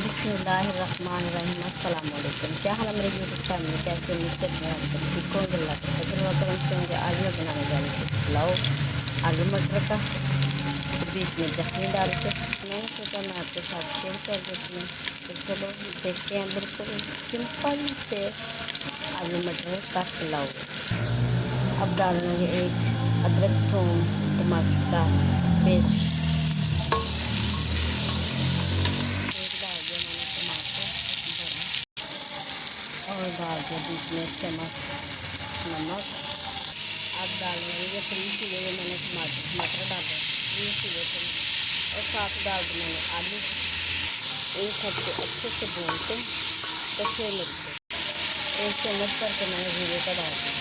बिस्मिल्लाहिर्रहमानिर्रहीम। अस्सलाम वालेकुम। क्या हाल है मेरे यूट्यूब चैनल में, कैसे उम्मीद करते हैं आप सब ठीक होंगे। अल्लाह का फजल व करम से होंगे। आज मैं बनाने जा रही हूँ पुलाव आलू मटर का, बीच में जखनी डाल के। मैंने सोचा मैं आपके साथ शेयर कर देती हूँ। तो चलो देखते हैं, बिल्कुल सिंपल से आलू मटर का पुलाव। अब डालेंगे एक अदरक थूम टमाटर का पेस्ट, और डाल दिया बीच में चम्मच नमक। अब डाल देंगे 3 चीज़ें जो मैंने टमाटर डाले 3 चीज़ें, और साथ डाल दी मैंने आलू। इन सबको अच्छे से भून के कच्चे मिर्च 1 चम्मच करके मैंने जीरे का डाल दिया,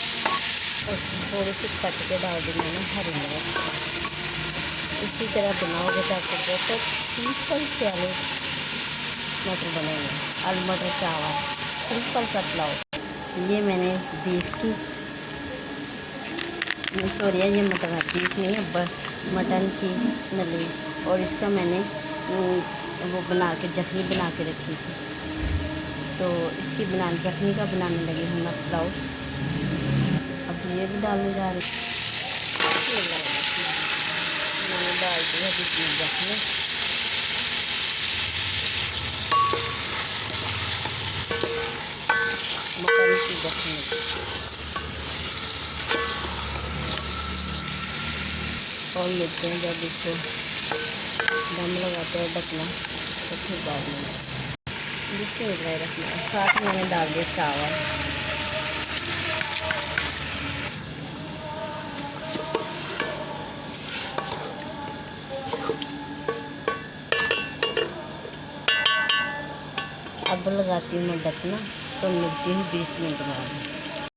और थोड़ी सी कट के डाल दी मैंने हरी मिर्च। इसी तरह बनाओगे तो आपको बहुत सिंपल से आलू मटर बनेंगे। आलू मटर चावल सिंपल सा पुलाव। ये मैंने बीफ की, सॉरी ये मटन बीफ नहीं है, मटन की नली, और इसका मैंने वो बना के जखनी बना के रखी थी। तो इसकी जखनी का बनाने लगी हूँ मैं पुलाव। अब ये भी डालने जा रही हूँ। मैंने डाल दिया बीच में जखनी, मटन की जखनी। और मिलते हैं जब इसको दम लगाते हैं ढकना, तो फिर बाद में जिससे रखना। साथ में मैंने डाल दिया चावल। अब लगाती हूँ मैं ढकना, तो मिलती हूँ 20 मिनट बाद।